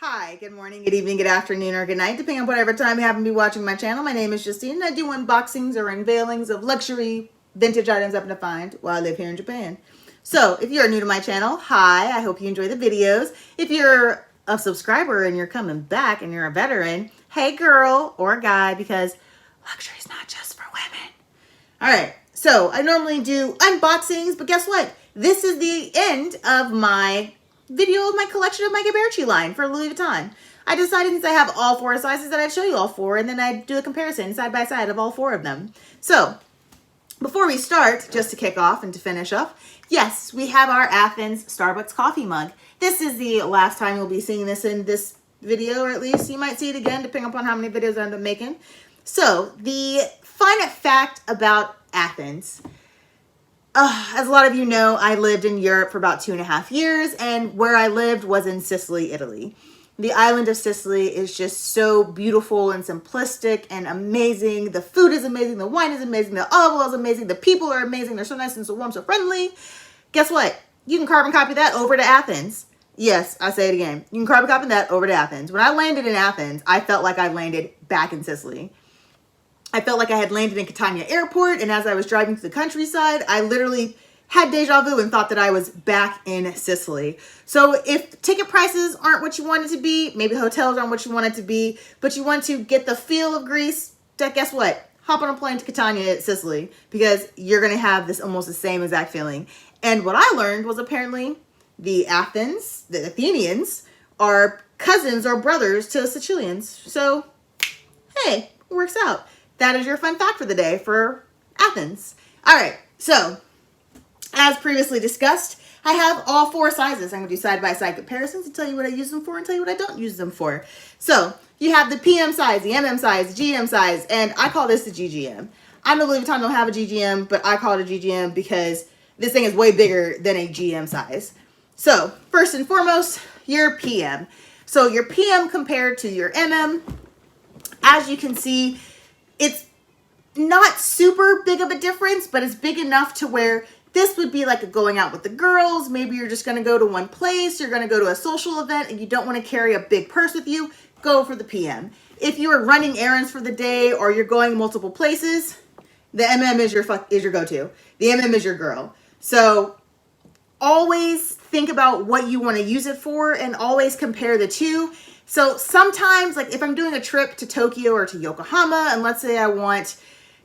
Hi, good morning, good evening, good afternoon, or good night, depending on whatever time you happen to be watching my channel. My name is Justine, and I do unboxings or unveilings of luxury vintage items I happen to find while I live here in Japan. So, if you're new to my channel, hi, I hope you enjoy the videos. If you're a subscriber and you're coming back and you're a veteran, hey girl or guy, because luxury is not just for women. All right, so I normally do unboxings, but guess what? This is the end of my video of my collection of my Gibeciere line for Louis Vuitton. I decided since I have all four sizes that I'd show you all four, and then I'd do a comparison side by side of all four of them. So, before we start, just to kick off and to finish up, yes, we have our Athens Starbucks coffee mug. This is the last time you'll be seeing this in this video, or at least you might see it again, depending upon how many videos I end up making. So, the fun fact about Athens. As a lot of you know, I lived in Europe for about 2.5 years, and where I lived was in Sicily, Italy. The island of Sicily is just so beautiful and simplistic and amazing. The food is amazing, the wine is amazing, the olive oil is amazing, the people are amazing, they're so nice and so warm, so friendly. Guess what? You can carbon copy that over to Athens. Yes, I say it again. You can carbon copy that over to Athens. When I landed in Athens, I felt like I landed back in Sicily. I felt like I had landed in Catania Airport, and as I was driving through the countryside, I literally had deja vu and thought that I was back in Sicily. So if ticket prices aren't what you want it to be, maybe hotels aren't what you want it to be, but you want to get the feel of Greece, guess what? Hop on a plane to Catania, Sicily, because you're going to have this almost the same exact feeling. And what I learned was apparently the Athenians, are cousins or brothers to the Sicilians. So, hey, it works out. That is your fun fact for the day for Athens. All right, so as previously discussed, I have all four sizes. I'm going to do side-by-side comparisons and tell you what I use them for and tell you what I don't use them for. So you have the PM size, the MM size, the GM size, and I call this the GGM. I know Louis Vuitton don't have a GGM, but I call it a GGM because this thing is way bigger than a GM size. So first and foremost, your PM. So your PM compared to your MM, as you can see, it's not super big of a difference, but it's big enough to where this would be like a going out with the girls. Maybe you're just going to go to one place, you're going to go to a social event, and you don't want to carry a big purse with you, go for the PM. If you are running errands for the day or you're going multiple places, the MM is your go-to. The MM is your girl. So always think about what you want to use it for and always compare the two. So sometimes, like if I'm doing a trip to Tokyo or to Yokohama, and let's say I want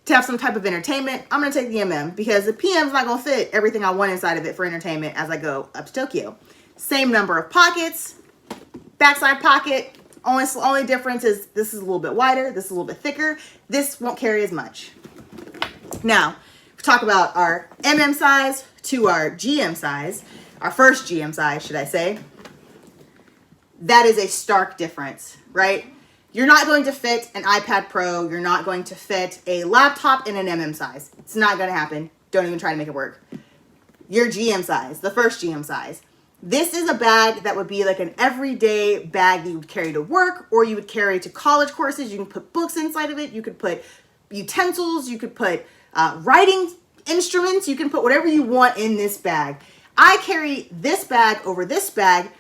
to have some type of entertainment, I'm going to take the MM because the PM is not going to fit everything I want inside of it for entertainment as I go up to Tokyo. Same number of pockets, backside pocket, only difference is this is a little bit wider, this is a little bit thicker, this won't carry as much. Now, talk about our MM size to our GM size, our first GM size, should I say. That is a stark difference, right? You're not going to fit an iPad Pro. You're not going to fit a laptop in an MM size. It's not going to happen. Don't even try to make it work. Your GM size, the first GM size. This is a bag that would be like an everyday bag that you would carry to work or you would carry to college courses. You can put books inside of it. You could put utensils. You could put writing instruments. You can put whatever you want in this bag. I carry this bag over this bag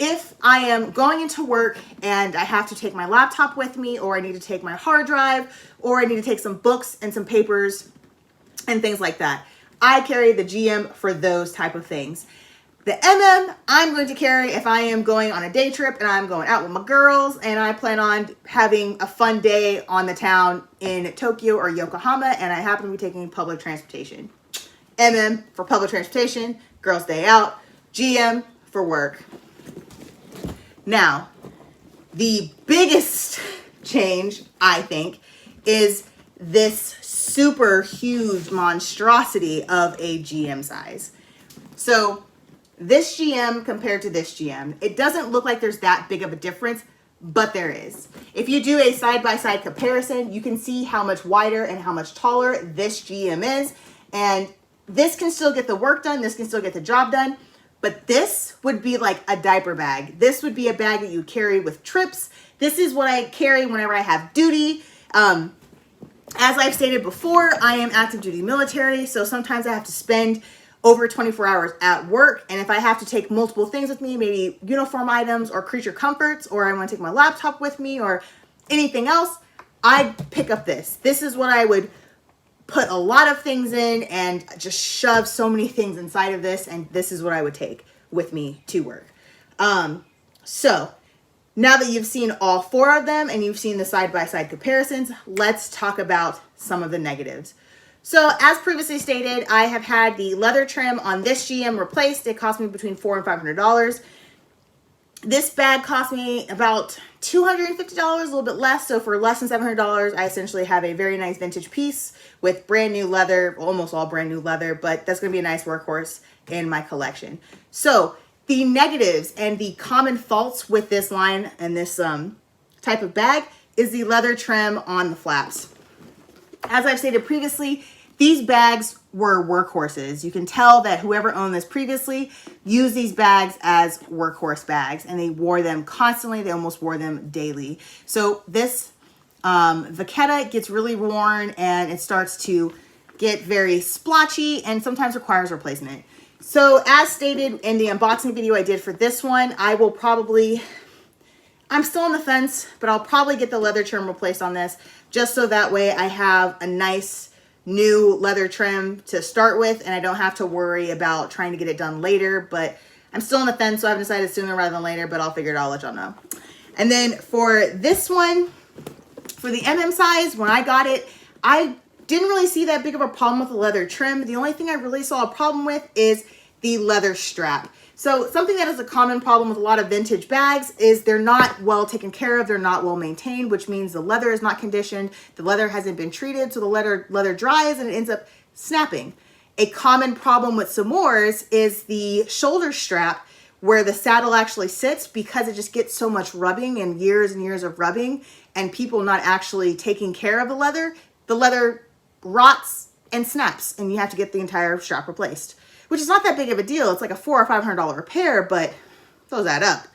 if I am going into work and I have to take my laptop with me, or I need to take my hard drive, or I need to take some books and some papers and things like that. I carry the GM for those type of things. The MM I'm going to carry if I am going on a day trip and I'm going out with my girls and I plan on having a fun day on the town in Tokyo or Yokohama and I happen to be taking public transportation. MM for public transportation, girls' day out, GM for work. Now, the biggest change, I think, is this super huge monstrosity of a GM size. So this GM compared to this GM, it doesn't look like there's that big of a difference, but there is. If you do a side-by-side comparison, you can see how much wider and how much taller this GM is. And this can still get the work done. This can still get the job done. But this would be like a diaper bag. This would be a bag that you carry with trips. This is what I carry whenever I have duty. As I've stated before, I am active duty military, so sometimes I have to spend over 24 hours at work. And if I have to take multiple things with me, maybe uniform items or creature comforts, or I want to take my laptop with me or anything else, I'd pick up this. This is what I would put a lot of things in and just shove so many things inside of this. And this is what I would take with me to work. So now that you've seen all four of them and you've seen the side-by-side comparisons, let's talk about some of the negatives. So as previously stated, I have had the leather trim on this GM replaced. It cost me between $400 and $500. This bag cost me about $250, a little bit less. So for less than $700, I essentially have a very nice vintage piece with brand new leather, almost all brand new leather, but that's going to be a nice workhorse in my collection. So the negatives and the common faults with this line and this type of bag is the leather trim on the flaps. As I've stated previously, these bags were workhorses. You can tell that whoever owned this previously used these bags as workhorse bags, and they wore them constantly. They almost wore them daily. So this Vachetta gets really worn and it starts to get very splotchy and sometimes requires replacement. So as stated in the unboxing video I did for this one, I'm still on the fence, but I'll probably get the leather trim replaced on this just so that way I have a nice new leather trim to start with and I don't have to worry about trying to get it done later. But I'm still on the fence, so I haven't decided sooner rather than later, but I'll figure it out, I'll let y'all know. And then for this one, for the MM size, when I got it, I didn't really see that big of a problem with the leather trim. The only thing I really saw a problem with is the leather strap. So something that is a common problem with a lot of vintage bags is they're not well taken care of, they're not well maintained, which means the leather is not conditioned, the leather hasn't been treated, so the leather dries and it ends up snapping. A common problem with Samores is the shoulder strap where the saddle actually sits, because it just gets so much rubbing and years of rubbing and people not actually taking care of the leather rots and snaps and you have to get the entire strap replaced. Which is not that big of a deal. It's like a $400 or $500 repair, but those add up.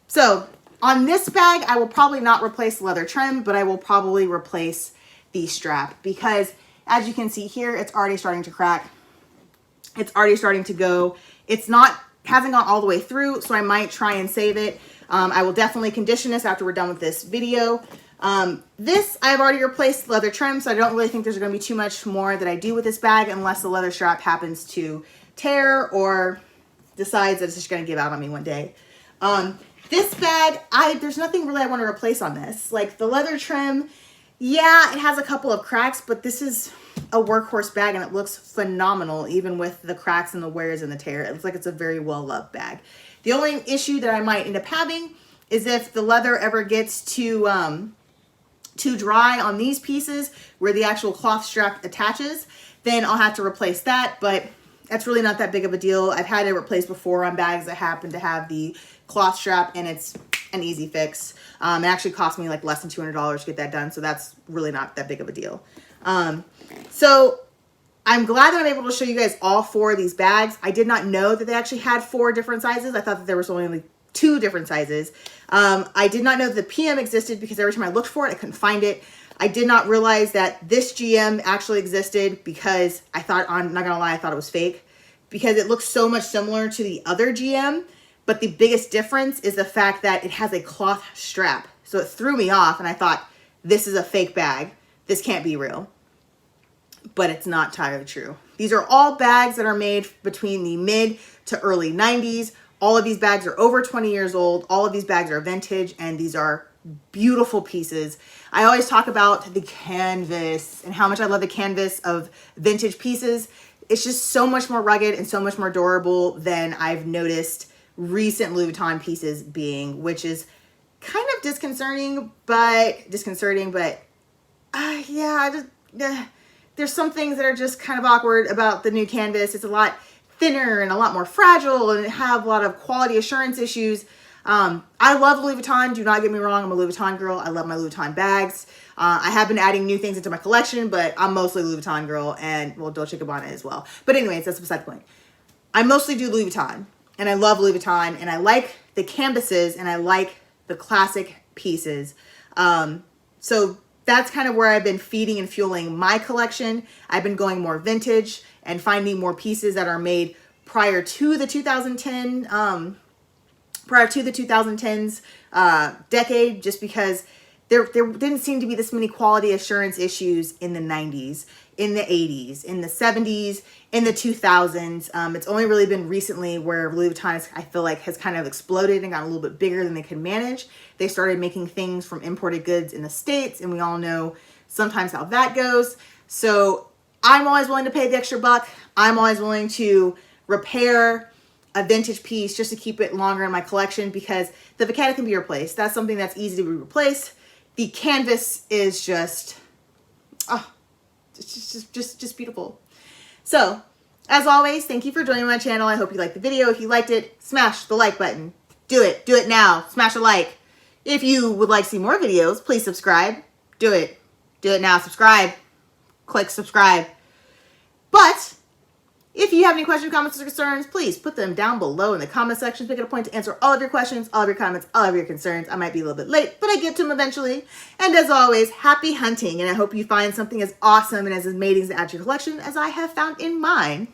So on this bag, I will probably not replace the leather trim, but I will probably replace the strap because as you can see here, it's already starting to crack. It's already starting to go. Hasn't gone all the way through, so I might try and save it. I will definitely condition this after we're done with this video. This I've already replaced the leather trim, so I don't really think there's going to be too much more that I do with this bag unless the leather strap happens to tear or decides that it's just going to give out on me one day. This bag, there's nothing really I want to replace on this. Like the leather trim, yeah, it has a couple of cracks, but this is a workhorse bag and it looks phenomenal even with the cracks and the wears and the tear. It looks like it's a very well-loved bag. The only issue that I might end up having is if the leather ever gets too dry on these pieces where the actual cloth strap attaches, then I'll have to replace that, but that's really not that big of a deal. I've had it replaced before on bags that happen to have the cloth strap and it's an easy fix. It actually cost me like less than $200 to get that done, so that's really not that big of a deal. So I'm glad that I'm able to show you guys all four of these bags. I did not know that they actually had 4 different sizes. I thought that there was only 2 different sizes. I did not know that the PM existed because every time I looked for it, I couldn't find it. I did not realize that this GM actually existed because I'm not gonna lie, I thought it was fake because it looks so much similar to the other GM, but the biggest difference is the fact that it has a cloth strap. So it threw me off and I thought, this is a fake bag. This can't be real. But it's not entirely true. These are all bags that are made between the mid to early 90s. All of these bags are over 20 years old. All of these bags are vintage and these are beautiful pieces. I always talk about the canvas and how much I love the canvas of vintage pieces. It's just so much more rugged and so much more durable than I've noticed recent Louis Vuitton pieces being, which is kind of disconcerting, but there's some things that are just kind of awkward about the new canvas. It's a lot thinner and a lot more fragile and have a lot of quality assurance issues. I love Louis Vuitton. Do not get me wrong. I'm a Louis Vuitton girl. I love my Louis Vuitton bags. I have been adding new things into my collection, but I'm mostly Louis Vuitton girl and, well, Dolce & Gabbana as well. But anyways, that's beside the point. I mostly do Louis Vuitton and I love Louis Vuitton and I like the canvases and I like the classic pieces. So that's kind of where I've been feeding and fueling my collection. I've been going more vintage and finding more pieces that are made prior to the 2010s decade, just because there didn't seem to be this many quality assurance issues in the 90s, in the 80s, in the 70s, in the 2000s. It's only really been recently where Louis Vuitton, I feel like, has kind of exploded and gotten a little bit bigger than they could manage. They started making things from imported goods in the States, and we all know sometimes how that goes. So I'm always willing to pay the extra buck. I'm always willing to repair a vintage piece just to keep it longer in my collection, because the vacata can be replaced. That's something that's easy to be replaced. The canvas is just, it's just beautiful. So, as always, thank you for joining my channel. I hope you liked the video. If you liked it, smash the like button. Do it. Do it now. Smash a like. If you would like to see more videos, please subscribe. Do it. Do it now. Subscribe. Click subscribe. But if you have any questions, comments, or concerns, please put them down below in the comment section. Make it a point to answer all of your questions, all of your comments, all of your concerns. I might be a little bit late, but I get to them eventually. And as always, happy hunting, and I hope you find something as awesome and as amazing to add to your collection as I have found in mine.